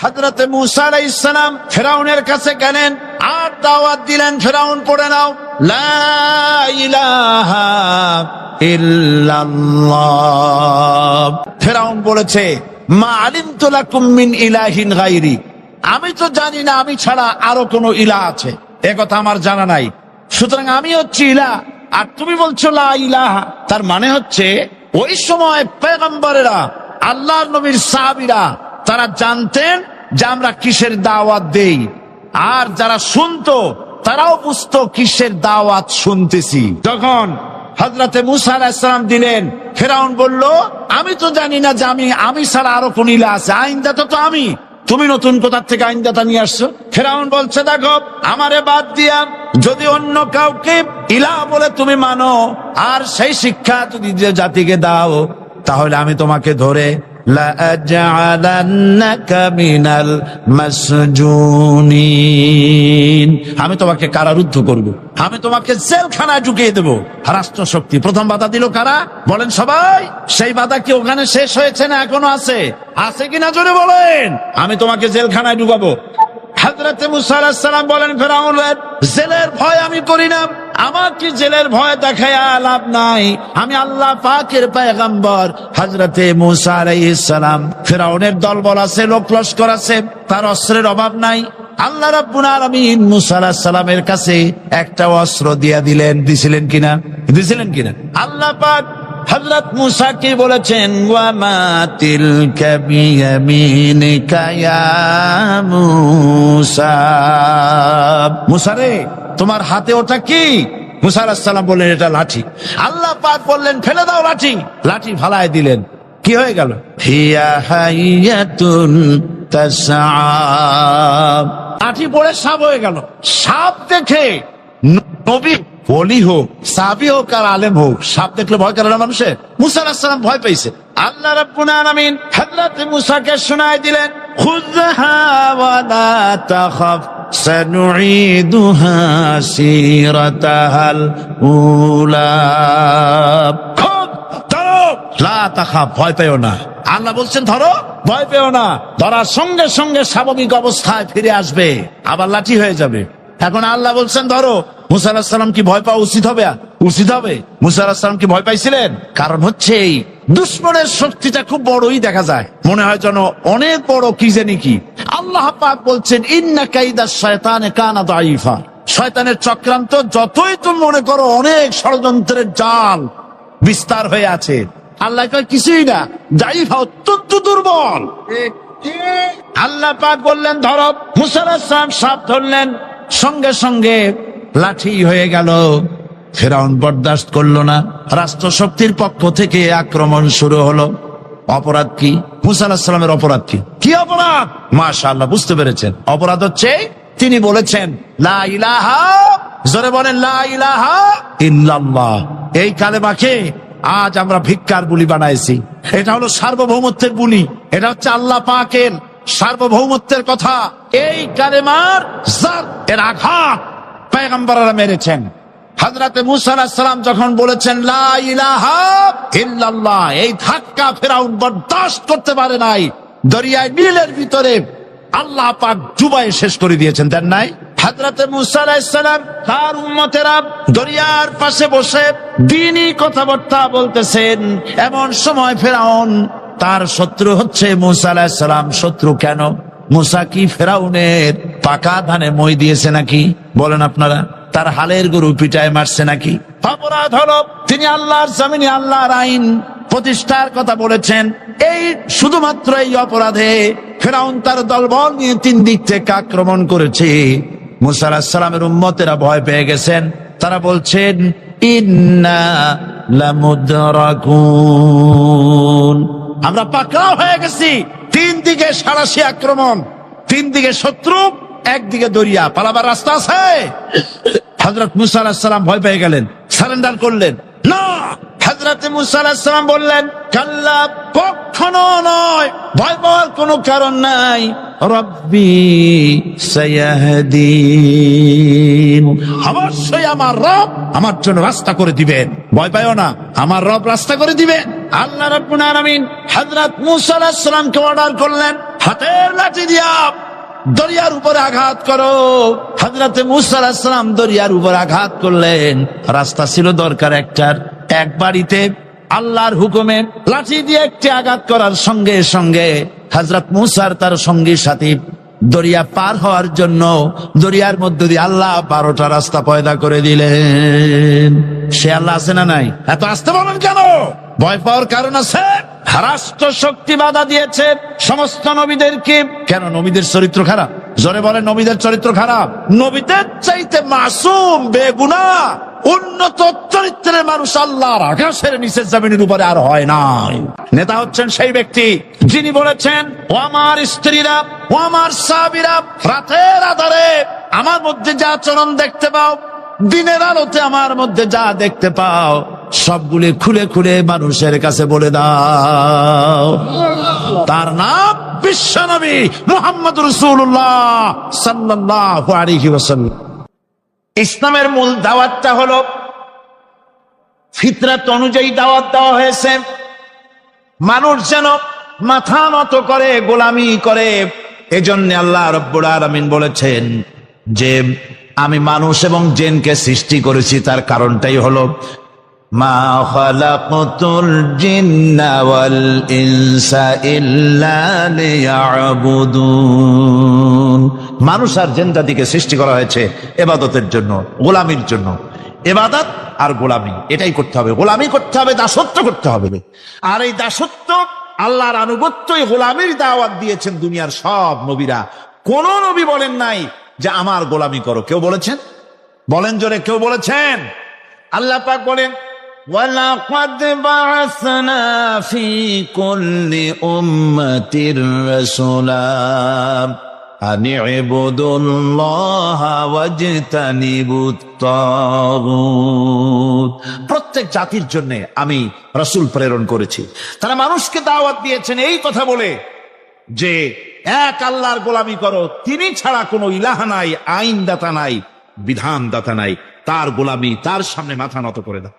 হযরতে মূসা আলাইহিস সালাম ফিরআউনের কাছে গেলেন আর দাওয়াত দিলেন, ফিরআউন পড়ে নাও লা ইলাহা ইল্লাল্লাহ। ফিরআউন বলেছে মা আলিমতু লাকুম মিন ইলাহিন গায়রি, আমি তো জানি না আমি ছাড়া আরো কোনো ইলাহ আছে, এ কথা আমার জানা নাই, সুতরাং আমি হচ্ছি ইলাহ আর তুমি বলছো লা ইলাহা। তার মানে হচ্ছে ওই সময় পয়গম্বরেরা, আল্লাহর নবীর সাহাবীরা তারা জানতেন যে আমরা কিসের দাওয়াত দেই, আর যারা শুনতো তারাও বুঝতো কিসের দাওয়াত শুনতেছি। যখন হযরতে মূসা আলাইহিস সালাম দিলেন, ফিরআউন বলল আমি তো জানি না যে আমি ছাড়া আরো কোন ইলাহ আছে, আইনদাতা তো আমি, তুমি নতুন কোথা থেকে আইনদাতা নিয়ে আসছো? ফিরআউন বলছে দেখো আমারে বাদ দিয়া যদি অন্য কাউকে ইলাহ বলে তুমি মানো আর সেই শিক্ষা যদি জাতিকে দাও, তাহলে আমি তোমাকে ধরে লাআজআলান্নাকা মিনাল মাসজুনিন, আমি তোমাকে কারারুদ্ধ করব, আমি তোমাকে জেলখানায় ঢুকিয়ে দেব। রাষ্ট্রশক্তি প্রথম বাধা দিল কারা? বলেন সবাই। সেই বাধা কি ওখানে শেষ হয়েছে না এখনো আছে? আছে কিনা জোরে বলেন। আমি তোমাকে জেলখানায় ঢুকাবো। হযরতে মূসা আলাইহিস সালাম বলেন ফিরআউনের জেলের ভয় আমি করি না, আমাকে জেলের ভয় দেখায়া লাভ নাই, আমি আল্লাহ পাকের পয়গম্বর। হযরতে মূসা আলাইহিস সালাম, ফিরআউনের দলবল আছে, লোক লস্কর আছে, তার অস্ত্রের অভাব নাই। আল্লাহ রাব্বুল আলামিন মূসা আলাইহিস সালামের কাছে একটা অস্ত্র দিয়া দিলেন, দিছিলেন কিনা? আল্লাহ পাক হযরত মূসা কে বলেছেন ওয়া মা তিলকা বিয়ামিনিকা ইয়া মূসা, মূসা রে তোমার হাতে ওটা কি? মূসা আলাইহিস সালাম বললেন এটা লাঠি। আল্লাহ পাক বললেন ফেলে দাও লাঠি, লাঠি ফালায় দিলেন। কি হয়ে গেল? হিয়া হাইয়াতুন তাসআ, লাঠি পড়ে সাপ হয়ে গেল। সাপ দেখে নবী ওলি হোক, সাহাবী হোক আর আলেম হোক, সাপ দেখলে ভয় করে না মানুষের? মূসা আলাইহিস সালাম ভয় পেয়েছে। আল্লাহ রাব্বুল আলামিন হযরত মূসাকে শোনায় দিলেন খুযহা ওয়া লা তাখাফ সানুঈদুহা সিরাতাহাল উলা, ধরো লা তাখাফ, ভয় পেও না। আল্লাহ বলছেন ধরো, ভয় পেও না। ধরার সঙ্গে সঙ্গে স্বাভাবিক অবস্থায় ফিরে আসবে, আবার লাঠি হয়ে যাবে। এখন আল্লাহ বলছেন ধরো। মূসা আলাইহিস সালাম কি ভয় পাওয়া উচিত হবে? মূসা আলাইহিস সালাম কি ভয় পাইছিলেন? কারণ হচ্ছে এই দুশমনের শক্তিটা খুব বড়ই দেখা যায়, মনে হয় যেন অনেক বড় কি জানি কি। আল্লাহ পাক বলছেন ইন্না কাইদাশ শয়তানে কানা দাঈফা, শয়তানের চক্রান্ত যতই তুমি মনে করো অনেক ষড়যন্ত্রের জাল বিস্তার হয়ে আছে, আল্লাহ কয় কিছুই না, দাঈফা অত্যন্ত দুর্বল। আল্লাহ পাক বললেন ধরো। মূসা আলাইহিস সালাম সাপ ধরলেন, সঙ্গে সঙ্গে লাঠি হয়ে গেল। ফিরআউন বরদাস্ত করলো না, রাষ্ট্রশক্তির পক্ষ থেকে আক্রমণ শুরু হলো। অপরাধ কি? মূসা আলাইহিস সালামের অপরাধ কি অপরাধ? মাশাআল্লাহ বুঝতে পেরেছেন। অপরাধ হচ্ছে তিনি বলেছেন লা ইলাহা, জোরে বলেন লা ইলাহা ইল্লাল্লাহ। এই কালেমাকে আজ আমরা ভিক্ষার বুলি বানাইছি। এটা হলো সার্বভৌমত্বের বুলি, এটা হচ্ছে আল্লাহ পাকের সার্বভৌমত্বের কথা। এই কালেমার জাত এর আঘাত পয়গম্বররা মেরেছেন। হযরতে মূসা আলাইহিস সালাম যখন বলেছেন লা ইলাহা ইল্লাল্লাহ, এই ধাক্কা ফিরআউন বরদাস্ত করতে পারে নাই। দরিয়ায় নীলের ভিতরে আল্লাহ পাক ডুবাই শেষ করে দিয়েছেন, দেন নাই? হযরতে মূসা আলাইহিস সালাম তার উম্মতেরা দরিয়ার পাশে বসে দ্বীনি কথাবার্তা বলতেছেন। এমন সময় ফিরআউন, তার শত্রু হচ্ছে মূসা আলাইহিস সালাম। শত্রু কেন? মূসা কি ফিরআউনের পাকা ধানে মই দিয়েছে নাকি? বলেন আপনারা। তার হালের গরু পিটায় মারছে নাকি? অপরাধ হলো তিনি আল্লাহর জমিনে আল্লাহর আইন প্রতিষ্ঠার কথা বলেছেন। এই শুধুমাত্র এই অপরাধে ফিরআউন তার দলবল নিয়ে 3 দিক থেকে আক্রমণ করেছে। মূসা আলাইহিস সালামের উম্মতেরা ভয় পেয়ে গেছেন। তারা বলছেন ইন্না লামুদরাকুন, আমরা পাকড়াও হয়ে গেছি। 3 দিকে সারাশি আক্রমণ, 3 দিকে শত্রু, একদিকে দরিয়া, পালাবার রাস্তা আছে? হযরত মূসা আলাইহিস সালাম ভয় পেয়ে গেলেন, সারেন্ডার করলেন না। হযরত মূসা আলাইহিস সালাম বললেন কাল্লা, কখনো নয়, ভয় পাওয়ার কোনো কারণ নাই। রব্বি সায়াহদিন, অবশ্যই আমার রব আমার জন্য রাস্তা করে দিবেন, ভয় পাইও না, আমার রব রাস্তা করে দিবেন। আল্লাহ রাব্বুল আলামিন হযরত মূসা আলাইহিস সালামকে অর্ডার করলেন, হাতের লাঠি দিয়া দরিয়ার উপরে আঘাত করো। হযরতে মূসা আলাইহিস সালাম দরিয়ার উপর আঘাত করলেন। রাস্তা ছিল দরকার একটার, এক বাড়িতে আল্লাহর হুকুমে লাঠি দিয়ে একটি আঘাত করার সঙ্গে সঙ্গে হযরত মূসার তার সঙ্গী সাথী দরিয়া পার হওয়ার জন্য দরিয়ার মধ্য দিয়ে আল্লাহ 12টা রাস্তা পয়দা করে দিলেন। সে আল্লাহ আছে না নাই? এত আসতে বলেন কেন? ভয় পাওয়ার কারণ আছে। রাষ্ট্র শক্তি বাধা দিয়েছে সমস্ত নবীদেরকে। কেন? নবীদের চরিত্র খারাপ? জোরে বলে, নবীদের চরিত্র খারাপ? নবীদের চাইতে মাসুম বেগুনাহ উন্নত চরিত্রের মানুষ আল্লাহর আকাশের নিচে জমিনের উপরে আর হয় নাই। নেতা হচ্ছেন সেই ব্যক্তি যিনি বলেছেন, ও আমার স্ত্রীরা, ও আমার সাহাবীরা, রাতের আধারে আমার মধ্যে যা আচরণ দেখতে পাও, দিনের আলোতে আমার মধ্যে যা দেখতে পাও, সবগুলি খুলে খুলে মানুষের কাছে বলে দাও। তার নাম বিশ্বনবী মুহাম্মদ রাসূলুল্লাহ সাল্লাল্লাহু আলাইহি ওয়াসাল্লাম। ইসলামের মূল দাওয়াতটা হলো ফিতরাত অনুযায়ী দাওয়াত দেওয়া হয়েছে। মানুষ যেন মাথা নত করে, গোলামি করে। এজন্য আল্লাহ রাব্বুল আলামিন বলেছেন যে আমি মানুষ এবং জিনকে সৃষ্টি করেছি। তার কারণটাই হলো মা খালাকতুল জিন্না ওয়াল ইনসা ইল্লা লিয়াবুদুন। মানুষ আর জিন জাতিকে সৃষ্টি করা হয়েছে ইবাদতের জন্য, গোলামির জন্য। ইবাদত আর গোলামি এটাই করতে হবে। গোলামি করতে হবে, দাসত্ব করতে হবে। আর এই দাসত্ব, আল্লাহর আনুগত্য, এই গোলামির দাওয়াত দিয়েছেন দুনিয়ার সব নবীরা। কোন নবী বলেন নাই যে আমার গোলামি করো। কেউ বলেছেন? বলেন জোরে, কেউ বলেছেন? আল্লাহ পাক বলেন, وَلَقَدْ بَعَثْنَا فِي كُلِّ أُمَّةٍ رَسُولًا أَنِ اعْبُدُوا اللَّهَ وَاجْتَنِبُوا الطَّاغُوتَ। প্রত্যেক জাতির জন্য আমি রাসূল প্রেরণ করেছি। তারা মানুষকে দাওয়াত দিয়েছেন এই কথা বলে যে এক আল্লাহর গোলামি করো, তিনি ছাড়া কোনো ইলাহ নাই, আইনদাতা নাই, বিধানদাতা নাই। তার গোলামি, তার সামনে মাথা নত করে দাও।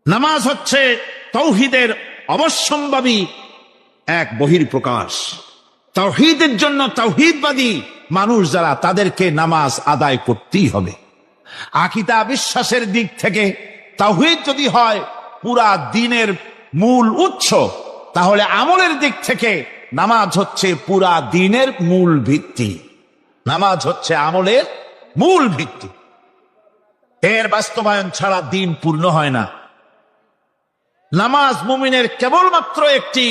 নামাজ হচ্ছে তাওহীদের অবশ্যম্ভাবী এক বহির্প্রকাশ। তাওহীদের জন্য তাওহীদবাদী মানুষ যারা, তাদেরকে নামাজ আদায় করতেই হবে। আকীদা বিশ্বাসের দিক থেকে তাওহীদ যদি হয় পুরা দ্বীনের মূল উৎস, তাহলে আমলের দিক থেকে নামাজ হচ্ছে পুরা দ্বীনের মূল ভিত্তি। নামাজ হচ্ছে আমলের মূল ভিত্তি। এর বাস্তবায়ন ছাড়া দ্বীন পূর্ণ হয় না। নামাজ মুমিনের কেবলমাত্র একটি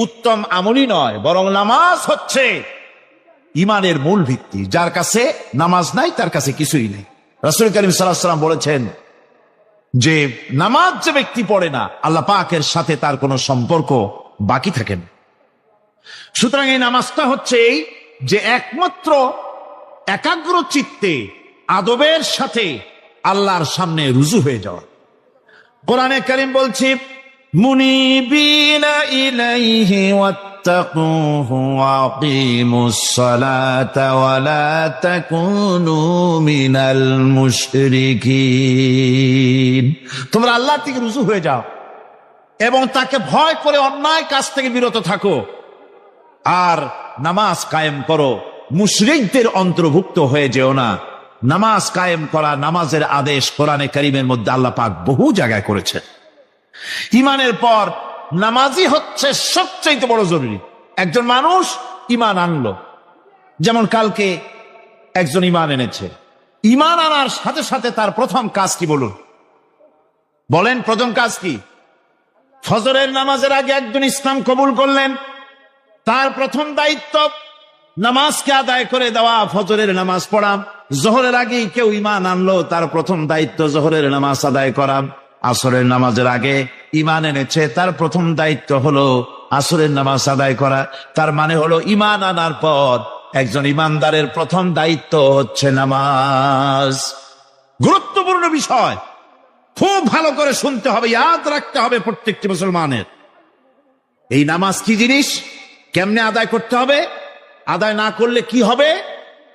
উত্তম আমলই নয়, বরং নামাজ হচ্ছে ইমানের মূল ভিত্তি। যার কাছে নামাজ নাই তার কাছে কিছুই নেই। রাসূল করিম সাল্লাল্লাহু আলাইহি ওয়াসাল্লাম বলেছেন যে নামাজ যে ব্যক্তি পড়ে না, আল্লাহ পাকের সাথে তার কোনো সম্পর্ক বাকি থাকে না। সুতরাং এই নামাজটা হচ্ছে এই যে একমাত্র একাগ্র চিত্তে আদবের সাথে আল্লাহর সামনে রুজু হয়ে যাওয়া। কোরআনে কারীম বলছে, মুনিবিনা ইলাইহি ওয়াত্তাকুহু ওয়া আকিমুস সালাতা ওয়া লা তাকুনু মিনাল মুশরিকিন। তোমরা আল্লাহ থেকে রুজু হয়ে যাও এবং তাকে ভয় করে অন্যায় কাজ থেকে বিরত থাকো, আর নামাজ কায়েম করো। মুশরিকদের অন্তর্ভুক্ত হয়ে যেও না। নামাজ কায়েম করা, নামাজের আদেশ কোরআনে কারীমের মধ্যে আল্লাহ পাক বহু জায়গায় করেছেন। ঈমানের পর নামাজই হচ্ছে সবচেয়ে বড় জরুরি। একজন মানুষ ঈমান আনলো, যেমন কালকে একজন ঈমান এনেছে। ঈমান আনার সাথে সাথে তার প্রথম কাজ কি বলুন? বলেন, প্রথম কাজ কি? ফজরের নামাজের আগে একজন ইসলাম কবুল করলেন, তার প্রথম দায়িত্ব নামাজকে আদায় করে দেওয়া, ফজরের নামাজ পড়া। জোহরের আগে কেউ ঈমান আনলো, তার প্রথম দায়িত্ব জোহরের নামাজ আদায় করা। আসরের নামাজের আগে ঈমান এনেছে, তার প্রথম দায়িত্ব হলো আসরের নামাজ আদায় করা। তার মানে হলো ঈমান আনার পর একজন ঈমানদারের প্রথম দায়িত্ব হচ্ছে নামাজ। গুরুত্বপূর্ণ বিষয়, খুব ভালো করে শুনতে হবে, ইয়াদ রাখতে হবে প্রত্যেকটি মুসলমানের। এই নামাজ কি জিনিস, কেমনে আদায় করতে হবে, আদায় না করলে কি হবে,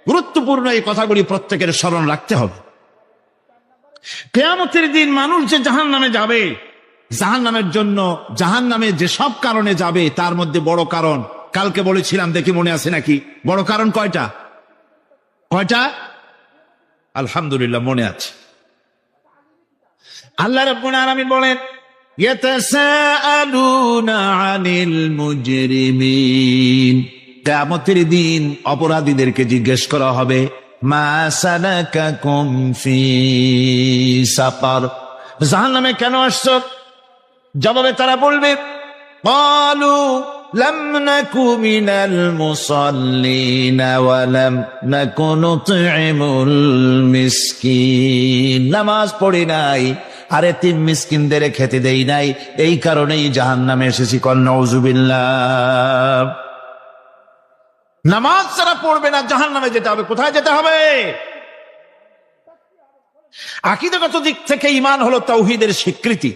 গুরুত্বপূর্ণ এই কথাগুলি প্রত্যেকের স্মরণ রাখতে হবে। কিয়ামতের দিন মানুষ যে জাহান্নামে যাবে, জাহান্নামের জন্য, জাহান্নামে যে সব কারণে যাবে, তার মধ্যে বড় কারণ কালকে বলেছিলাম, দেখি মনে আছে নাকি। বড় কারণ কয়টা? কয়টা? আলহামদুলিল্লাহ মনে আছে। আল্লাহ রাব্বুল আলামিন বলেন, ইয়াতাসাআলুনা আনিল মুজরিমিন, কিয়ামতের দিন অপরাধীদেরকে জিজ্ঞেস করা হবে, মা সালাকাকুম ফি সাকার, জাহান্নামে কেন আসছো? জবাবে তারা বলবে, ক্বালু লাম নাকু মিনাল মুসাল্লিন ওয়া লাম নাকু নুতঈমুল মিসকিন, নামাজ পড়ি নাই আর এতিম মিসকিনদের খেতে দেই নাই, এই কারণেই জাহান্নামে এসেছি। কল নাউযুবিল্লাহ। নামাজ যারা পড়বে না জাহান্নামে যেতে হবে। কোথায় যেতে হবে? আকীদাগত দিক থেকে ঈমান হলো তাওহীদের স্বীকৃতি,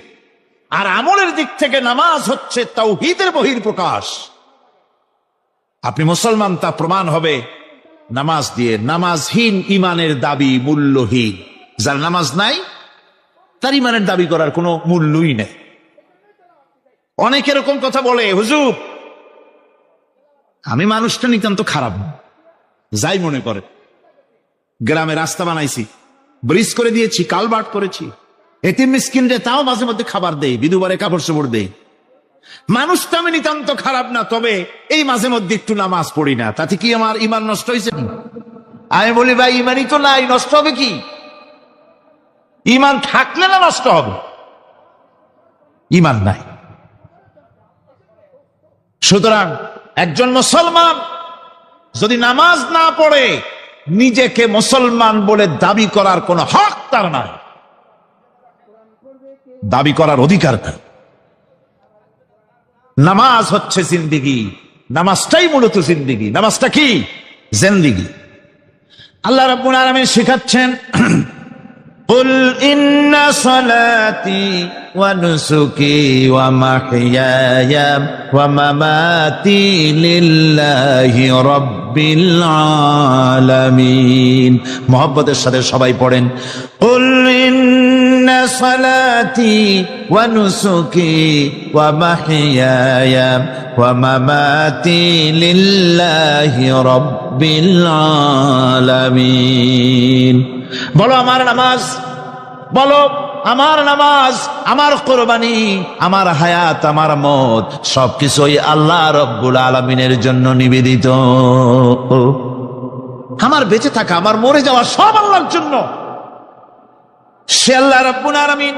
আর আমলের দিক থেকে নামাজ হচ্ছে তাওহীদের বহিঃপ্রকাশ। আপনি মুসলমান তা প্রমাণ হবে নামাজ দিয়ে। নামাজহীন ঈমানের দাবি মূল্যহীন। যার নামাজ নাই তার ঈমানের দাবি করার কোনো মূল্যই নেই। অনেক এরকম কথা বলে, হুজুর আমি মানুষটা নিতান্ত খারাপ না, যাই মনে করে, গ্রামে রাস্তা বানাইছি, ব্রিজ করে দিয়েছি, কালভার্ট করেছি, এতিম মিসকিনরে তাও মাঝে মধ্যে খাবার দেই, বিধবারে কাপড় চোপড় দেই, মানুষটা আমি নিতান্ত খারাপ না, তবে এই মাঝে মধ্যে একটু নামাজ পড়ি না, তাতে কি আমার ঈমান নষ্ট হয়েছে? আমি বলি, ভাই ঈমানই তো নাই, নষ্ট হবে কি? ঈমান থাকলে না নষ্ট হবে? ঈমান নাই। সুতরাং একজন মুসলমান যদি নামাজ না পড়ে নিজেকে মুসলমান বলে দাবি করার কোন হক তার নাই, দাবি করার অধিকার নাই। নামাজ হচ্ছে জিন্দেগি, নামাজটাই মূলত জিন্দেগি। নামাজটা কি? জিন্দেগি। আল্লাহ রাব্বুল আলামিন শেখাচ্ছেন, কুল ইন্না সালাতি ওয়া নুসুকি ওয়া মাহইয়ায়া ওয়া মামাতি লিল্লাহি রাব্বিল আলামিন। মুহাব্বতের সাথে সবাই পড়েন, কুল ইন্না সালাতি ওয়া নুসুকি ওয়া মাহইয়ায়া ওয়া মামাতি লিল্লাহি রাব্বিল আলামিন। বলো আমার নামাজ, বলো আমার নামাজ, আমার কোরবানি, আমার হায়াত, আমার মত সবকিছুই আল্লাহ রব্বুল আলামিনের জন্য নিবেদিত। আমার বেঁচে থাকা, আমার মরে যাওয়া সব আল্লাহর জন্য। সে আল্লাহ রব্বুল আলামিন,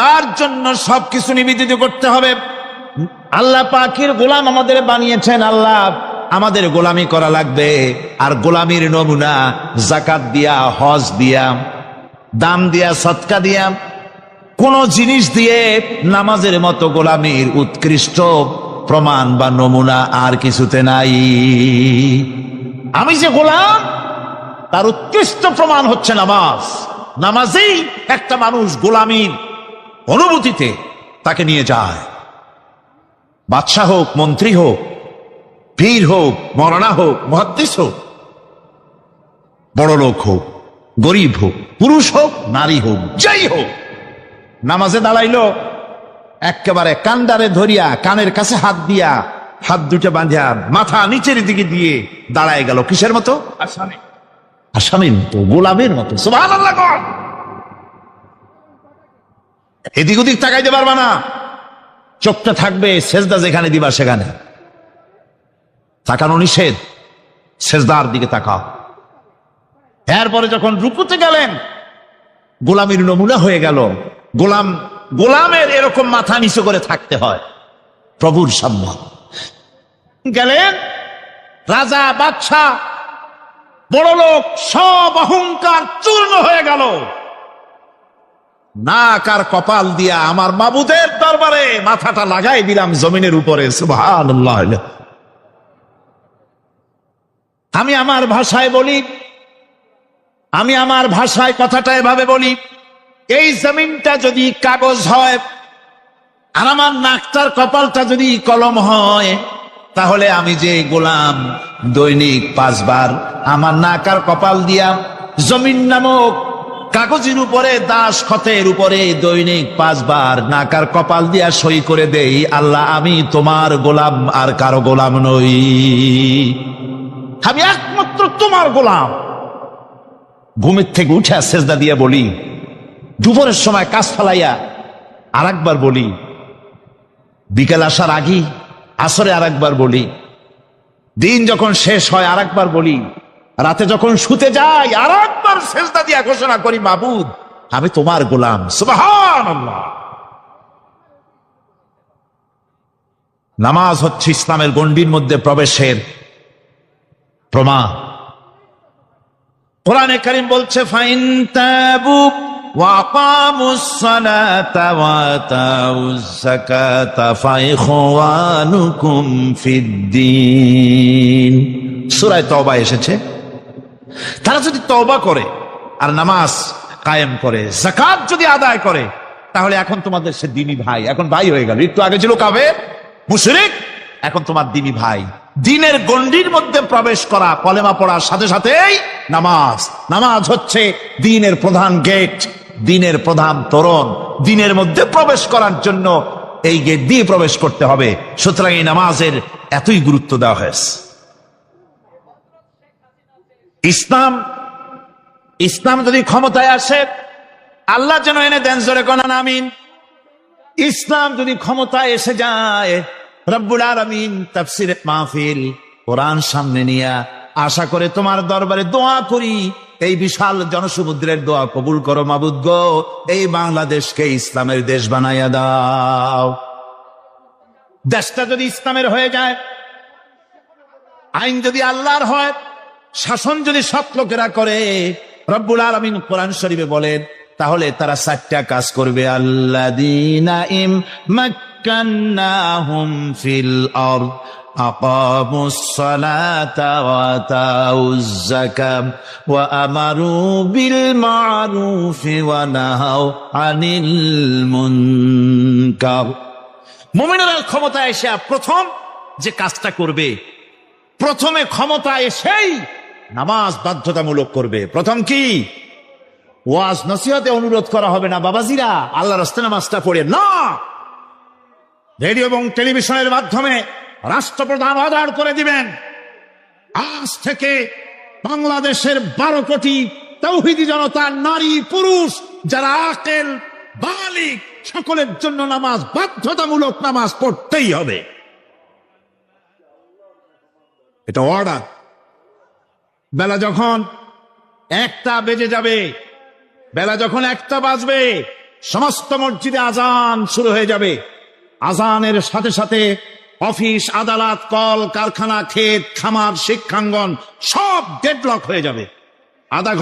তার জন্য সবকিছু নিবেদিত করতে হবে। আল্লাহ পাকের গোলাম আমাদের বানিয়েছেন, আল্লাহ আমাদের গোলামি করা লাগবে। আর গোলামির নমুনা যাকাত দিয়া, হজ দিয়া, দাম দিয়া, সদকা দিয়া, কোন জিনিস দিয়ে নামাজের মতো গোলামির উৎকৃষ্ট প্রমাণ বা নমুনা আর কিছুতে নাই। আমি যে গোলাম তার উৎকৃষ্ট প্রমাণ হচ্ছে নামাজ। নামাজেই একটা মানুষ গোলামির অনুভূতিতে তাকে নিয়ে যায়। বাদশাহ হোক, মন্ত্রী হোক, পীর হোক, মৌলানা হোক, মুহাদ্দিস হোক, বড় লোক হোক, গরিব হোক, পুরুষ হোক, নারী হোক, যাই হোক, নামাজে দাঁড়াইলো, একেবারে কান্ডারে ধরিয়া, কানের কাছে হাত দিয়া, হাত দুটো বাঁধিয়া, মাথা নিচের দিকে দিয়ে দাঁড়ায় গেল। কিসের মতো? আসামি, আসামির মতো, গোলামের মতো। সুবহানাল্লাহ। এদিক ওদিক তাকাইতে পারবা না, চোখটা থাকবে সেজদা যেখানে দিবা সেখানে। তাকানো নিষেধ, সেজদার দিকে তাকাও। এরপরে যখন রুকুতে গেলেন, গোলামির নমুনা হয়ে গেল। গোলামের এরকম মাথা নিচু করে থাকতে হয় প্রভুর সামনে। গেলেন, রাজা, বাদশাহ, বড় লোক, সব অহংকার চূর্ণ হয়ে গেল। নাক আর কপাল দিয়া আমার মাবুদের দরবারে মাথাটা লাগাই দিলাম জমিনের উপরে। সুবহানাল্লাহ। আমি আমার ভাষায় বলি, আমি আমার ভাষায় কথাটা এভাবে বলি, এই জমিনটা যদি কাগজ হয় আর আমার নাকটার কপালটা যদি কলম হয়, তাহলে আমি যে গোলাম দৈনিক 5 বার আমার নাক আর কপাল দিয়া জমিন নামক কাগজের উপরে দাস খতের উপরে দৈনিক 5 বার নাকার কপাল দিয়া সই করে দেই, আল্লাহ আমি তোমার গোলাম, আর কারো গোলাম নই, আমি একমাত্র তোমার গোলাম। ঘুমের থেকে উঠে সেজদা দিয়ে বলি, দুপুরের সময় কাজ ফেলাইয়া আর একবার বলি, বিকেল আসার আগে আসরে আর একবার বলি, দিন যখন শেষ হয় আর একবার বলি, রাতে যখন শুতে যাই আর একবার সেজদা দিয়া ঘোষণা করি, মাবুদ আমি তোমার গোলাম। সুবহানাল্লাহ। নামাজ হচ্ছে ইসলামের গণ্ডির মধ্যে প্রবেশের প্রমাণ। কোরআনে কারীম বলছে, ফাইন তাবু ওয়া আকামুস সালাতা ওয়া আতাউজ যাকাতা ফাইখওয়ানুকুম ফিদ্দীন। সূরা তওবা এসেছে, তারা যদি তওবা করে আর নামাজ কায়েম করে, যাকাত যদি আদায় করে, তাহলে এখন তোমাদের সে দ্বীনি ভাই, এখন ভাই হয়ে গেল। একটু আগে ছিল কাফের মুশরিক, এখন তোমার দ্বীনি ভাই। দ্বীনের গণ্ডির মধ্যে প্রবেশ করা, কলেমা পড়ার সাথে সাথেই নামাজ। নামাজ হচ্ছে দ্বীনের প্রধান গেট, দ্বীনের প্রধান তোরণ। দ্বীনের মধ্যে প্রবেশ করার জন্য এই গেট দিয়ে প্রবেশ করতে হবে। সুতরাং এই নামাজের এতই গুরুত্ব দেওয়া হয়েছে। ইসলাম যদি ক্ষমতায় আসে, আল্লাহ যেন এনে দেন, জোরে কোন আমিন। ইসলাম যদি ক্ষমতায় এসে যায়, রব্বুল আলামিন তাফসীরে মাহফিল কোরআন সামনে নিয়ে আশা করে তোমার দরবারে দোয়া করি, এই বিশাল জনসমুদ্রের দোয়া কবুল করো মাবুদ গো, এই বাংলাদেশকে ইসলামের দেশ বানাইয়া দাও। দেশটা যদি ইসলামের হয়ে যায়, আইন যদি আল্লাহর হয়, শাসন যদি সৎ লোকেরা করে, রব্বুল আলামিন কোরআন শরীফে বলেন, তাহলে তারা 4টা কাজ করবে। আল্লাযীনা ইম্মাক্কান্নাহুম ফিল আরদ আকামুস সালাতা ওয়া আতাউজ যাকাত ওয়া আমারু বিল মা'রুফি ওয়া নাহাউ আনিল মুনকার। মুমিনেরা ক্ষমতায় এসে প্রথম যে কাজটা করবে, প্রথমে ক্ষমতায় এসেই নামাজ বাধ্যতামূলক করবে। প্রথম কি? ওয়াজ নসিহতে অনুরোধ করা হবে না, বাবাজিরা আল্লাহর রাস্তায় নামাজটা পড়ে না। রেডিও এবং টেলিভিশনের মাধ্যমে রাষ্ট্রপ্রধান অর্ডার করে দিবেন, আজ থেকে বাংলাদেশের 12 কোটি তাওহীদি জনতা, নারী পুরুষ যারা আকেল বালিগ, সকলের জন্য নামাজ বাধ্যতামূলক, নামাজ পড়তেই হবে। এটা অর্ডার। বেলা যখন 1টা বেজে যাবে, বেলা যখন 1টা বাজবে, সমস্ত মসজিদে আজান শুরু হয়ে যাবে। আজানের সাথে সাথে অফিস, আদালত, কল কারখানা, ক্ষেত খামার, শিক্ষাঙ্গন সব ডেডলক হয়ে যাবে। আধা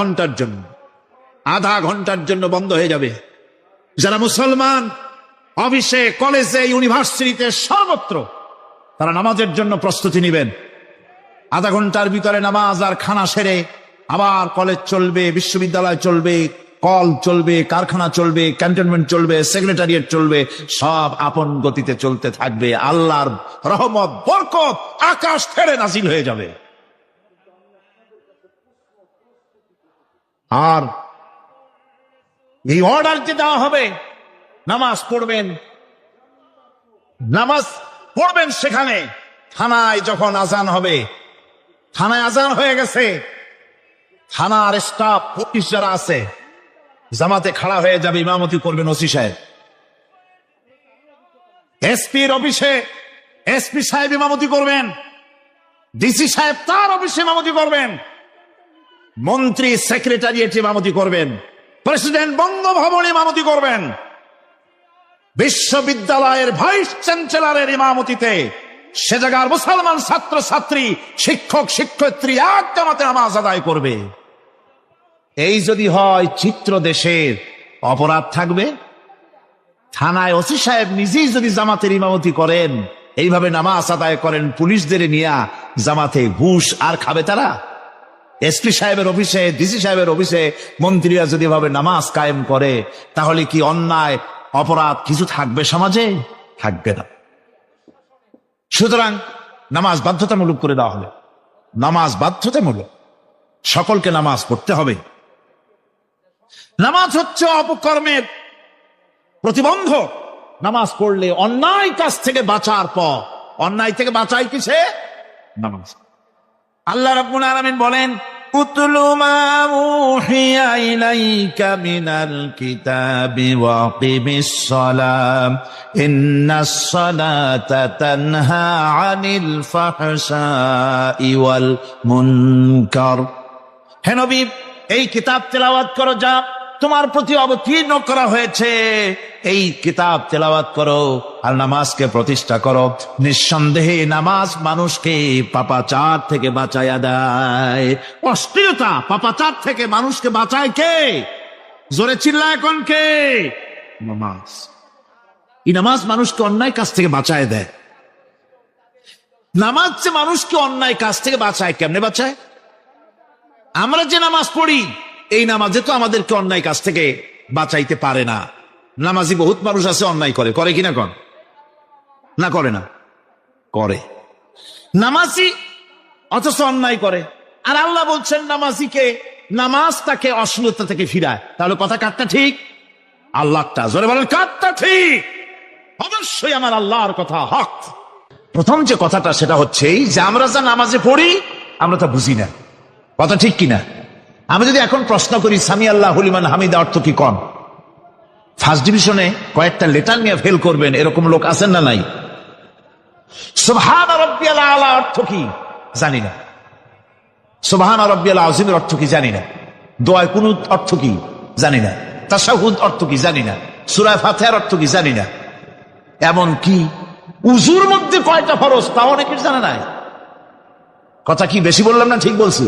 ঘন্টার জন্য বন্ধ হয়ে যাবে। যারা মুসলমান অফিসে, কলেজে, ইউনিভার্সিটিতে, সর্বত্র তারা নামাজের জন্য প্রস্তুতি নেবেন। আধা ঘন্টার ভিতরে নামাজ আর খানা সেরে আবার কলেজ চলবে, বিশ্ববিদ্যালয় চলবে, কল চলবে, কারখানা চলবে, ক্যান্টনমেন্ট চলবে, সেক্রেটারিয়েট চলবে, সব আপন গতিতে চলতে থাকবে। আল্লাহর রহমত, বরকত আকাশ থেকে নাজিল হয়ে যাবে। আর এই অর্ডার যে দেওয়া হবে, নামাজ পড়বেন সেখানে। থানায় যখন আজান হবে, থানায় আজান হয়ে গেছে, থানার স্টাফ, পুলিশ যারা আছে জামাতে খাড়া হয়ে যাবে, ইমামতি করবেন ওসি সাহেব। এসপির অফিসে এসপি সাহেব ইমামতি করবেন, ডিসি সাহেব তার অফিসে ইমামতি করবেন, মন্ত্রী সেক্রেটারিয়েট ইমামতি করবেন, প্রেসিডেন্ট বঙ্গভবন ইমামতি করবেন, বিশ্ববিদ্যালয়ের ভাইস চ্যান্সেলরের ইমামতিতে সে জায়গার মুসলমান ছাত্র ছাত্রী, শিক্ষক শিক্ষয়িত্রী এক জামাতে নামাজ আদায় করবে। এই যদি হয় চিত্র দেশের, অপরাধ থাকবে। থানায় ওসি সাহেব নিজেই যদি জামাতের ইমামতি করেন, এইভাবে নামাজ আদায় করেন, পুলিশদের নিয়ে জামাতে ঘুষ আর খাবে তারা? এসপি সাহেবের অফিসে, ডিসি সাহেবের অফিসে মন্ত্রীরা যদি ভাবে নামাজ কায়েম করে, তাহলে কি অন্যায় অপরাধ কিছু থাকবে সমাজে? থাকবে না। সুতরাং নামাজ বাধ্যতামূলক করে দেওয়া হবে। নামাজ বাধ্যতামূলক, সকলকে নামাজ পড়তে হবে। নামাজ হচ্ছে অপকর্মের প্রতিবন্ধক। নামাজ পড়লে অন্যায় কাজ থেকে বাঁচার পর, অন্যায় থেকে বাঁচাই কিসে? নামাজ। আল্লাহ রাব্বুল আলামিন বলেন, উতলু মা উহিয়া ইলাইকা মিনাল কিতাবি ওয়া আকিমিস সালাম ইন্নাস সালাতা তানহা আনিল ফাহশাই ওয়াল মুনকার। হে নবী, এই কিতাব তেলাওয়াত করো যা তোমার প্রতি অবতীর্ণ করা হয়েছে, এই কিতাব তেলাওয়াত করো আর নামাজকে প্রতিষ্ঠা করো। নিঃসন্দেহে নামাজ মানুষকে পাপাচার থেকে বাঁচায়া দেয়। অশ্লীলতা, পাপাচার থেকে মানুষকে বাঁচায় কে? জোরে চিল্লা এখন কে? নামাজ। এই নামাজ মানুষকে অন্যায় কাজ থেকে বাঁচায় দেয়। নামাজ যে মানুষকে অন্যায় কাজ থেকে বাঁচায়, কেমনে বাঁচায়? আমরা যে নামাজ পড়ি, এই নামাজে তো আমাদেরকে অন্যায় কাজ থেকে বাঁচাইতে পারে না। নামাজি বহুত মানুষ আছে অন্যায় করে, করে কিনা? কর না, করে না? করে। নামাজি অথচ অন্যায় করে। আর আল্লাহ বলছেন নামাজিকে, নামাজ তাকে অশ্লীলতা থেকে ফিরায়। তাহলে কথা কাটটা ঠিক? আল্লাহটা জোরে বলেন, কাটটা ঠিক? অবশ্যই আমার আল্লাহর কথা হক। প্রথম যে কথাটা সেটা হচ্ছে যে আমরা যা নামাজে পড়ি আমরা তা বুঝি না। কথা ঠিক কিনা? আমি যদি এখন প্রশ্ন করি সামি আল্লাহু লিমান হামিদা অর্থ কি কোন, ফার্স্ট ডিভিশনে কয়েকটা লেটার নিয়ে ফেল করবেন এরকম লোক আছেন না নাই? সুবহান রাব্বিয়াল আলা অর্থ কি জানি না। সুবহান রাব্বিয়াল আযীমের অর্থ কি জানি না। দোয়া কুনুত অর্থ কি জানি না। তাশাহুদ অর্থ কি জানি না। সূরা ফাতিহার অর্থ কি জানি না। এমন কি উযুর মধ্যে কয়টা ফরজ তাও অনেকের জানা নাই। কথা কি বেশি বললাম না ঠিক বলছি?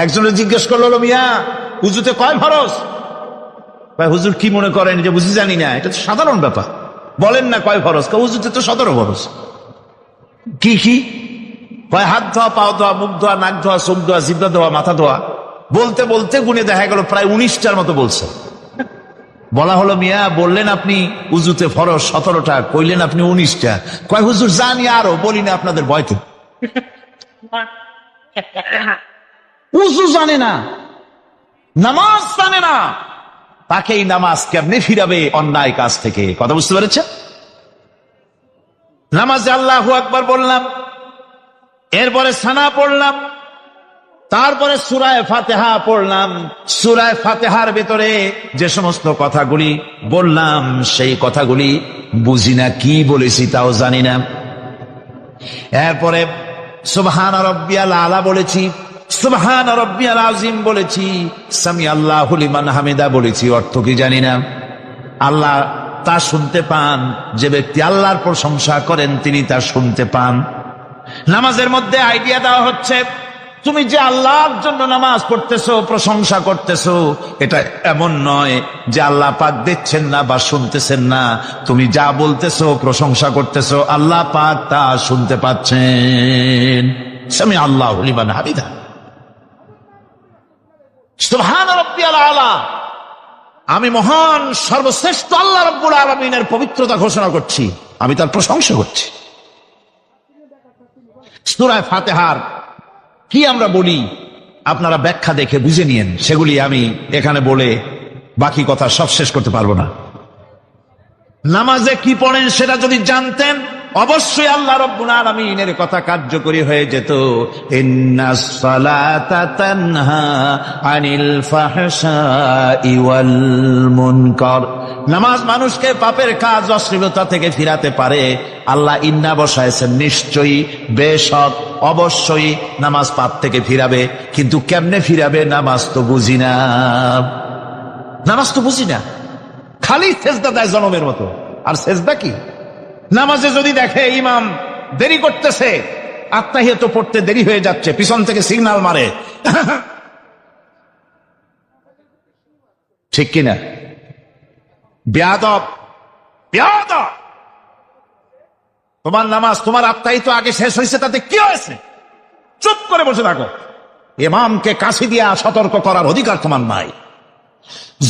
একজনের জিজ্ঞেস করলো, মিয়া উযুতে কয় ফরজ? ভাই হুজুর কি মনে করেন যে বুঝি জানি না? এটা তো সাধারণ ব্যাপার, বলেন না কয় ফরজ? উযুতে তো 17 ফরজ। কি কি কয়? হাত ধোয়া, পাও ধোয়া, মুখ ধোয়া, নাক ধোয়া, চোখ ধোয়া, জিহ্বা ধোয়া, মাথা ধোয়া। বলতে বলতে গুনে দেখা গেল প্রায় 19টার মতো বলছে। বলা হলো, মিয়া বললেন আপনি উযুতে ফরজ 17টা, কইলেন আপনি 19টা। কয় হুজুর জানি আরো, বলি না আপনাদের ভয়তে। উযু জানে না, নামাজ জানে না, তাকে এই নামাজ কেমনে ফিরাবে অন্যায় কাজ থেকে? কথা বুঝতে পেরেছে? নামাজে আল্লাহু আকবার বললাম, এরপরে সানা পড়লাম, তারপরে সূরা ফাতিহা পড়লাম। সূরা ফাতিহার ভেতরে যে সমস্ত কথাগুলি বললাম সেই কথাগুলি বুঝি না, কি বলেছি তাও জানি না। এরপরে সুবহান রাব্বিয়াল আলা বলেছি, সুবহান রাব্বিয়াল আযীম বলেছি, সামি আল্লাহু লিমান হামিদা বলেছি, অর্থ কি জানি না। আল্লাহ তা শুনতে পান, যে ব্যক্তি আল্লাহর প্রশংসা করেন তিনি তা শুনতে পান। নামাজের মধ্যে আইডিয়া দেওয়া হচ্ছে, তুমি যে আল্লাহর জন্য নামাজ পড়তেছো, প্রশংসা করতেছো, এটা এমন নয় যে আল্লাহ পাক দেখছেন না বা শুনতেছেন না। তুমি যা বলতেছো, প্রশংসা করতেছো, আল্লাহ পাক তা শুনতে পাচ্ছেন। সামি আল্লাহু লিমান হামিদা, সুবহান রাব্বিয়াল আলা। আমি মহান সর্বশ্রেষ্ঠ আল্লাহ রাব্বুল আলামিনের পবিত্রতা ঘোষণা করছি, আমি তার প্রশংসা করছি। সূরা ফাতিহার কি আমরা বলি আপনারা ব্যাখ্যা দেখে বুঝে নিয়েন, সেগুলি আমি এখানে বলে বাকি কথা সব শেষ করতে পারবো না। নামাজে কি পড়েন সেটা যদি জানতেন, অবশ্যই আল্লাহ রাব্বুল আলামিনের কথা কার্যকরী হয়ে যেত। ইন্নাস সালাতা তানহা আনিল ফাহশাই ওয়াল মুনকার। নামাজ মানুষকে পাপের কাজ, অশ্লীলতা থেকে ফিরাতে পারে। আল্লাহ ইন্না বসাইছেন, নিশ্চয়ই, বেশক, অবশ্যই নামাজ পাপ থেকে ফিরাবে। কিন্তু কেমনে ফিরাবে নামাজ তো বুঝি না। নামাজ তো বুঝি না, খালি সেজদা দেয় জনমের মতো। আর সেজদা কি? নামাজে যদি দেখে ইমাম দেরি করতেছে, আত্তাহিয়াত পড়তে দেরি হয়ে যাচ্ছে, পিছন থেকে সিগন্যাল মারে, ঠিক কিনা? বেয়াদব, বেয়াদব। তোমার নামাজ, তোমার আত্তাহিয়াত আগে শেষ হয়েছে, তাতে কি হয়েছে? চুপ করে বসে থাকো। ইমামকে কাশি দিয়া সতর্ক করার অধিকার তোমার নাই।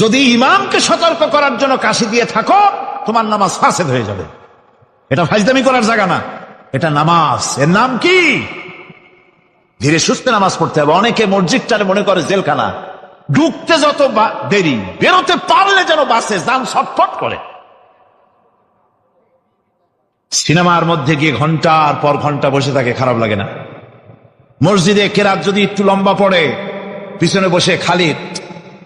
যদি ইমামকে সতর্ক করার জন্য কাশি দিয়ে থাকো, তোমার নামাজ ফাসেদ হয়ে যাবে। এটা ফাজলামি করার জায়গা না, এটা নামাজ। এর নাম কি? ধীরে সুস্থে নামাজ পড়তে হবে। অনেকে মসজিদটারে মনে করে জেলখানা। ঢুকতে যত দেরি, বেরোতে পারলে যেন বাসে যান ছটফট করে। সিনেমার মধ্যে গিয়ে ঘন্টার পর ঘন্টা বসে থাকে, খারাপ লাগে না? মসজিদে কেরাত যদি একটু লম্বা পড়ে, পিছনে বসে খালি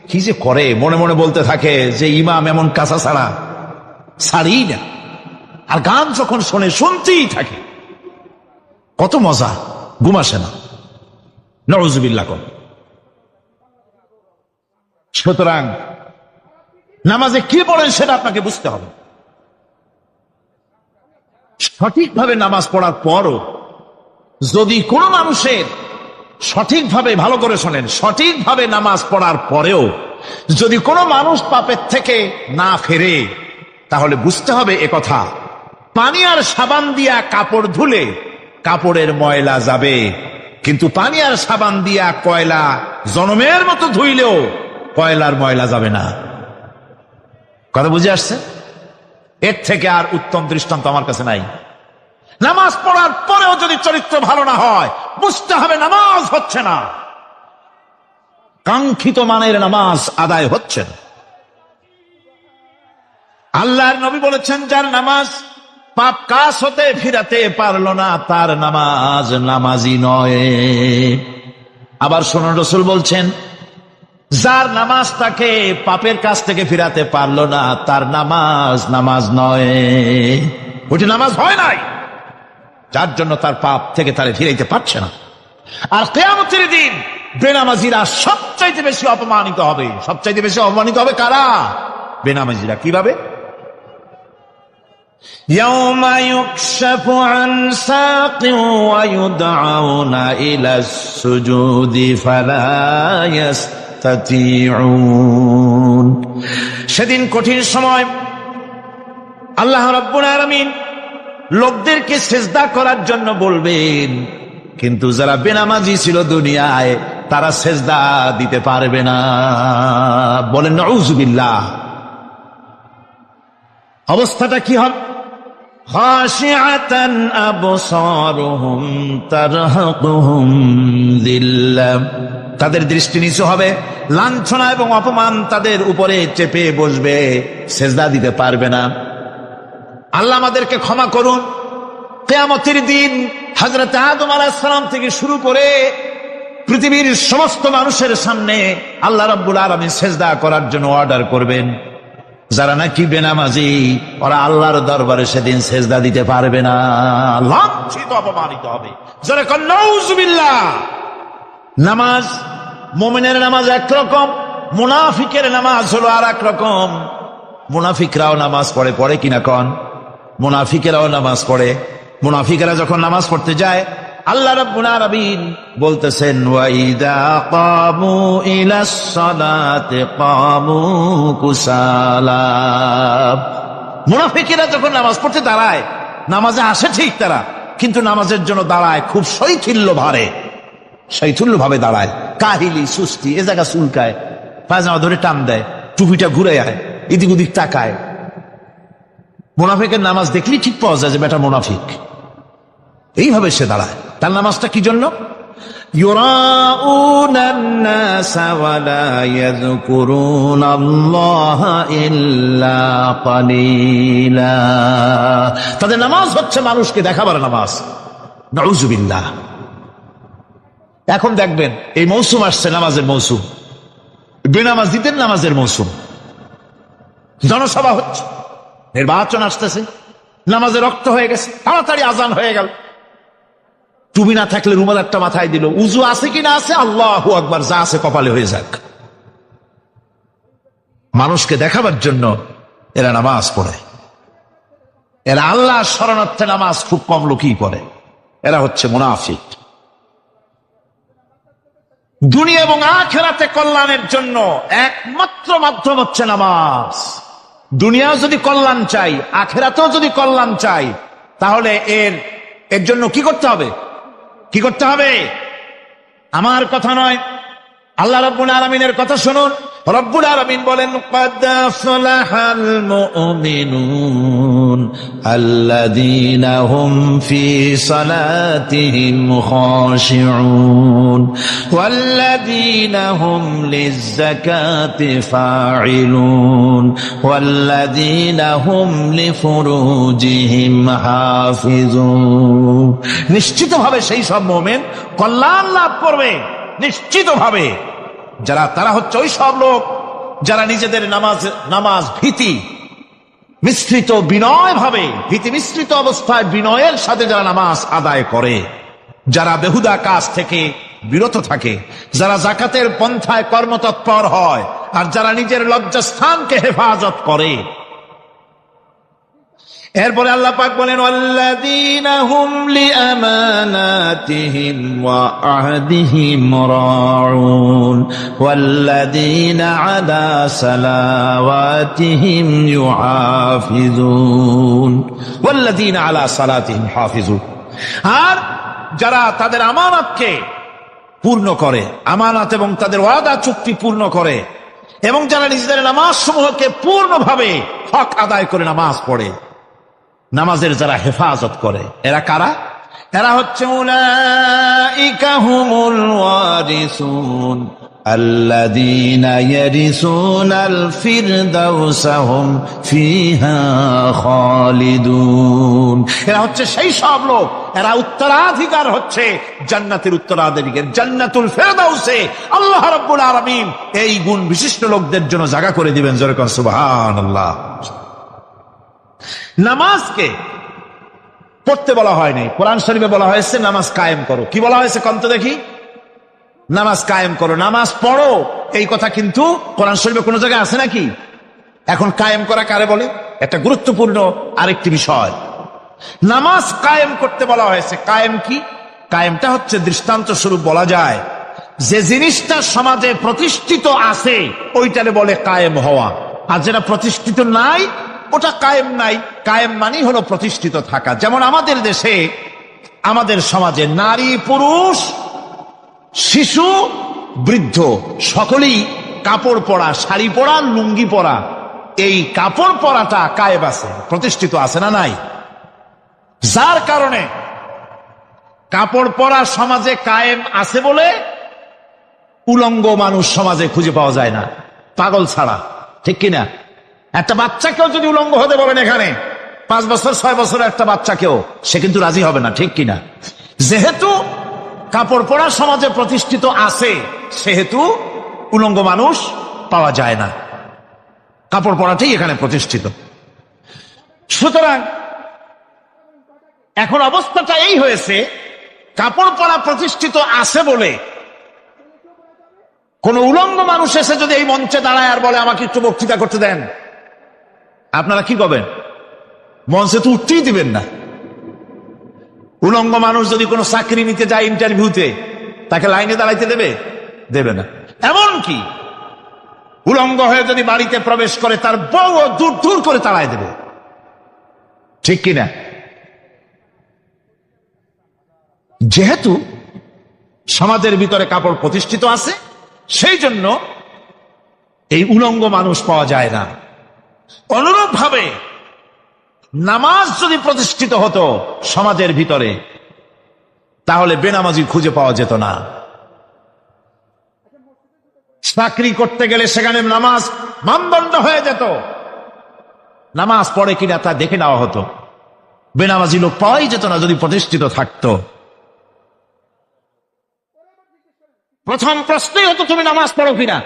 কি যে করে মনে মনে বলতে থাকে যে ইমাম এমন কাঁচা ছাড়া ছাড়ি না। আর গান যখন শোনে শুনতেই থাকে, কত মজা, ঘুম আসে না। নউজুবিল্লাহ। সুতরাং নামাজে কি পড়েন সেটা আপনাকে বুঝতে হবে। সঠিকভাবে নামাজ পড়ার পরও যদি কোনো মানুষের সঠিকভাবে, ভালো করে শোনেন, সঠিকভাবে নামাজ পড়ার পরেও যদি কোনো মানুষ পাপের থেকে না ফেরে, তাহলে বুঝতে হবে একথা, পানি আর সাবান দিয়া কাপড় ধুলে কাপড়ের ময়লা যাবে, কিন্তু পানি আর সাবান দিয়া কয়লা জনমের মতো ধুইলেও কয়লার ময়লা যাবে না। কথা বুঝে আসছে? এর থেকে আর উত্তম দৃষ্টান্ত আমার কাছে নাই। নামাজ পড়ার পরেও যদি চরিত্র ভালো না হয়, বুঝতে হবে নামাজ হচ্ছে না, কাঙ্ক্ষিত মানের নামাজ আদায় হচ্ছে না। আল্লাহর নবী বলেছেন, যার নামাজ পাপ কাজ হতে ফিরাতে পারলো না, তার নামাজ নামাজি নয়। আবার শুনুন, রাসূল বলছেন, যার নামাজ তাকে পাপের কাছ থেকে ফিরাতে পারলো না, তার নামাজ নামাজ নয়, ওটি নামাজ হয় নাই, যার জন্য তার পাপ থেকে তারে ফিরাইতে পারছে না। আর কিয়ামতের দিন বেনামাজিরা সবচাইতে বেশি অপমানিত হবে। সবচাইতে বেশি অপমানিত হবে কারা? বেনামাজিরা। কিভাবে? يوم يكشف عن ساق ويدعون إلى السجود فلا يستطيعون। সেদিন কঠিন সময় আল্লাহ রাব্বুল আলামিন লোকদেরকে সিজদা করার জন্য বলবেন, কিন্তু যারা বেনামাজি ছিল দুনিয়ায়, তারা সিজদা দিতে পারবে না। বলেন নাউযুবিল্লাহ। অবস্থাটা কি হবে? খাশিআতান আবসারুহুম তারহাকুহুম যিল্লাহ। তাদের দৃষ্টি নিচু হবে, লাঞ্ছনা এবং অপমান তাদের উপরে চেপে বসবে, সিজদা দিতে পারবে না। আল্লাহ আমাদেরকে ক্ষমা করুন। কিয়ামতের দিন হযরত আদম আলাইহিস সালাম থেকে শুরু করে পৃথিবীর সমস্ত মানুষের সামনে আল্লাহ রাব্বুল আলামিন সিজদা করার জন্য অর্ডার করবেন। যারা নাকি বেনামাজি, ওরা আল্লাহর দরবারে সেদিন সিজদা দিতে পারবে না, লাঞ্ছিত অপমানিত হবে। যারা কন নাউযুবিল্লাহ। নামাজ, মুমিনের নামাজ একরকম, মুনাফিকের নামাজ হলো আর এক রকম। মুনাফিকরাও নামাজ পড়ে, পড়ে কিনা কন? মুনাফিকেরাও নামাজ পড়ে। মুনাফিকেরা যখন নামাজ পড়তে যায়, আল্লাহ রাব্বুল আলামিন বলতেছেন, ওয়াইদা কামু ইলাস সালাতি কামু কুসালা। মুনাফিকেরা যখন নামাজ পড়তে দাঁড়ায়, নামাজে আসে ঠিক তারা, কিন্তু নামাজের জন্য দাঁড়ায় খুব শৈথিল্য ভারে, শৈথিল্য ভাবে দাঁড়ায়, কাহিলি সুস্তি, এ জায়গা চুলকায়, পায়জামা ধরে টান দেয়, টুপিটা ঘুরে আয়, এদিক ওদিক তাকায়। মুনাফিকের নামাজ দেখলেই ঠিক পাওয়া যায় যে বেটা মুনাফিক। এইভাবে সে দাঁড়ায়। তার নামাজটা কি জন্য? ইউরাউনান নাসা ওয়া লা ইয়াযকুরুনাল্লাহা ইল্লা কালিলা। তাদের নামাজ হচ্ছে মানুষকে দেখাবার নামাজ। নাউযুবিল্লাহ। এখন দেখবেন এই মৌসুম আসছে, নামাজের মৌসুম, বেনামাজিদের নামাজের মৌসুম। জনসভা হচ্ছে, নির্বাচন আসতেছে, নামাজে রক্ত হয়ে গেছে, তাড়াতাড়ি আজান হয়ে গেল। টুপি না থাকলে রুমাল একটা মাথায় দিল, উজু আছে কিনা আছে, আল্লাহু আকবার, যা আছে কপালে হয়ে যাক। মানুষকে দেখাবার জন্য এরা নামাজ পড়ে। এরা আল্লাহর শরণার্থে নামাজ খুব কম লোকই পড়ে। এরা হচ্ছে মুনাফিক। দুনিয়া এবং আখিরাতে কল্যাণের জন্য একমাত্র মাধ্যম হচ্ছে নামাজ। দুনিয়াও যদি কল্যাণ চাই, আখিরাতেও যদি কল্যাণ চাই, তাহলে এর জন্য কি করতে হবে? কি করতে হবে? আমার কথা নয়, আল্লাহ রাব্বুল আলামিনের কথা শুনুন। রব্বুল আলামিন বলেন قد أفلح المؤمنون الذين هم في صلاتهم خاشعون والذين هم للزكاة فاعلون والذين هم لفروجهم حافظون নিশ্চিতভাবে সেই সব মুমিন কল্যাণ লাভ করবে নিশ্চিতভাবে তারা হচ্ছে ওই সব লোক যারা নিজেদের নামাজ ভীতি মিশ্রিত বিনয় ভাবে ভীতি মিশ্রিত অবস্থায় বিনয়ের সাথে যারা নামাজ আদায় করে, যারা বেহুদা কাজ থেকে বিরত থাকে, যারা যাকাতের পন্থায় কর্মতৎপর হয়, আর যারা নিজের লজ্জাস্থানকে হেফাজত করে। এরপরে আল্লাহ পাক বলেন ওয়াল্লাযীনা হুম লিআমানাতিহিম ওয়া আহদিহিম রাউন ওয়াল্লাযীনা আলা সালাওয়াতিহিম ইউহাফিজুন ওয়াল্লাযীনা আলা সালাতিহিম হাফিজুন। আর যারা তাদের আমানতকে পূর্ণ করে, আমানত এবং তাদের ওয়াদা চুক্তি পূর্ণ করে, এবং যারা নিজেদের নামাজ সমূহকে পূর্ণভাবে হক আদায় করে নামাজ পড়ে, নামাজের যারা হেফাজত করে, এরা কারা? এরা হচ্ছে উলাইকা হুমুল ওয়ারিসুন আল্লাযীনা ইয়ারিসুনাল ফিরদাউসা হুম ফিহা খালিদুন। এরা হচ্ছে সেই সব লোক, এরা উত্তরাধিকার হচ্ছে জান্নাতের উত্তরাধিকার, জান্নাতুল ফিরদাউসে আল্লাহ রাব্বুল আলামিন এই গুণ বিশিষ্ট লোকদের জন্য জায়গা করে দিবেন। জোরে কোন সুবহানাল্লাহ। নামাজকে পড়তে বলা হয়নি, কোরআন শরীফে বলা হয়েছে নামাজ কায়েম করো। কি বলা হয়েছে কন্ত দেখি? নামাজ কায়েম করো, নামাজ পড়ো। এই কথা কিন্তু কোরআন শরীফে কোন জায়গায় আছে নাকি? এখন কায়েম করা কারে বলে? একটা গুরুত্বপূর্ণ আরেকটি বিষয়, নামাজ কায়েম করতে বলা হয়েছে। কায়েম কি? কায়েমটা হচ্ছে দৃষ্টান্ত স্বরূপ বলা যায় যে জিনিসটা সমাজে প্রতিষ্ঠিত আছে ওইটারে বলে কায়েম হওয়া, আর যেটা প্রতিষ্ঠিত নাই ওটা কায়েম নাই। কায়েম মানে হলো প্রতিষ্ঠিত থাকা। যেমন আমাদের দেশে, আমাদের সমাজে নারী পুরুষ শিশু বৃদ্ধ সকলেই কাপড় পরা, শাড়ি পরা, লুঙ্গি পরা, এই কাপড় পরাটা কায়েম আছে, প্রতিষ্ঠিত আছে না নাই? যার কারণে কাপড় পরা সমাজে কায়েম আছে বলে উলঙ্গ মানুষ সমাজে খুঁজে পাওয়া যায় না, পাগল ছাড়া। ঠিক কিনা? একটা বাচ্চাকেও যদি উলঙ্গ হতে বলেন এখানে, 5 বছর 6 বছরের একটা বাচ্চাকেও, সে কিন্তু রাজি হবে না। ঠিক কিনা? যেহেতু কাপড় পরা সমাজে প্রতিষ্ঠিত আছে সেহেতু উলঙ্গ মানুষ পাওয়া যায় না, কাপড় পরাটাই এখানে প্রতিষ্ঠিত। সুতরাং এখন অবস্থাটা এই হয়েছে, কাপড় পরা প্রতিষ্ঠিত আছে বলে কোন উলঙ্গ মানুষ এসে যদি এই মঞ্চে দাঁড়ায় আর বলে আমাকে একটু বক্তৃতা করতে দেন, আপনারা কি করবেন? মঞ্চে তো উঠতেই দিবেন না। উলঙ্গ মানুষ যদি কোনো চাকরি নিতে যায় ইন্টারভিউতে, তাকে লাইনে দাঁড়াইতে দেবে? দেবে না। এমনকি উলঙ্গ হয়ে যদি বাড়িতে প্রবেশ করে তার বউ দূর দূর করে তাড়ায় দেবে। ঠিক কিনা? যেহেতু সমাজের ভিতরে কাপড় প্রতিষ্ঠিত আছে সেই জন্য এই উলঙ্গ মানুষ পাওয়া যায় না। অনুরূপ ভাবে নামাজ যদি প্রতিষ্ঠিত হতো সমাজের ভিতরে, তাহলে বেনামাজি খুঁজে পাওয়া যেত না। চাকরি করতে গেলে সেখানে নামাজ মানদণ্ড হয়ে যেত, নামাজ পড়ে কিনা তা দেখে নেওয়া হতো। বেনামাজি লোক পাওয়াই যেত না যদি প্রতিষ্ঠিত থাকতো। প্রথম প্রশ্নই হতো তুমি নামাজ পড়ো কিনা।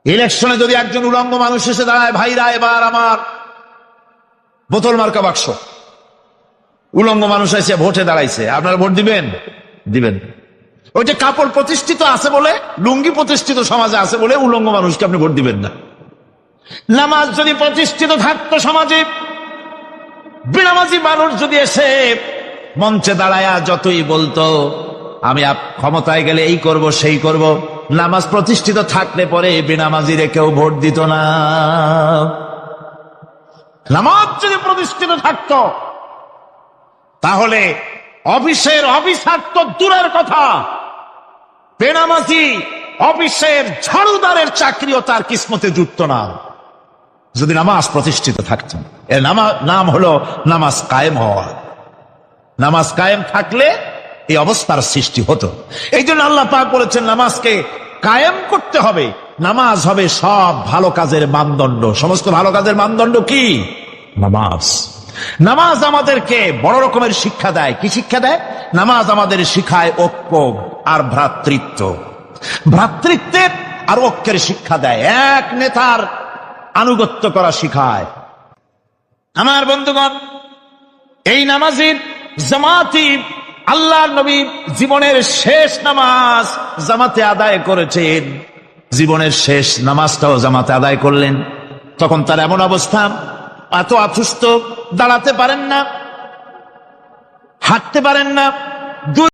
ইলেকশনে যদি একজন উলঙ্গ মানুষ এসে দাঁড়ায়, ভাইরা এবার আমার বোতল মার্কা বাক্স, উলঙ্গ মানুষ এসে ভোটে দাঁড়াইছে, আপনারা ভোট দিবেন? দিবেন। ওই যে কাপড় প্রতিষ্ঠিত আছে বলে, লুঙ্গি প্রতিষ্ঠিত সমাজে আছে বলে উলঙ্গ মানুষকে আপনি ভোট দিবেন না। নামাজ যদি প্রতিষ্ঠিত থাকতো সমাজে, বেনামাজি মানুষ যদি এসে মঞ্চে দাঁড়ায়া যতই বলতো আমি ক্ষমতায় গেলে এই করব সেই করব, নামাজ প্রতিষ্ঠিত থাকলে পরে বেনামাজিরে কেউ ভোট দিত না। নামাজ যদি প্রতিষ্ঠিত থাকতো তাহলে অফিসের অফিসার তো দূরের কথা, বেনামাজি অফিসের ঝাড়ুদারের চাকরিও তার কিসমতে জুটত না যদি নামাজ প্রতিষ্ঠিত থাকত। এর নাম হলো নামাজ কায়েম হওয়া। নামাজ কায়েম থাকলে এই অবস্থার সৃষ্টি হতো। এই জন্য আল্লাহ পাক বলেছেন নামাজকে কায়েম করতে হবে। নামাজ হবে সব ভালো কাজের মানদণ্ড। সমস্ত ভালো কাজের মানদণ্ড কি? নামাজ। নামাজ আমাদেরকে বড় রকমের শিক্ষা দেয়। কি শিক্ষা দেয়? নামাজ আমাদের শিখায় ঐক্য আর ভ্রাতৃত্ব। ভ্রাতৃত্বের আর ঐক্যের শিক্ষা দেয়। এক নেতার আনুগত্য করা শিখায়। আমার বন্ধুগণ, এই নামাজের জামাতি আল্লাহর নবী জীবনের শেষ নামাজ জামাতে আদায় করেছেন। জীবনের শেষ নামাজটাও জামাতে আদায় করলেন। তখন তার এমন অবস্থা, এত অসুস্থ, দাঁড়াতে পারেন না, হাঁটতে পারেন না।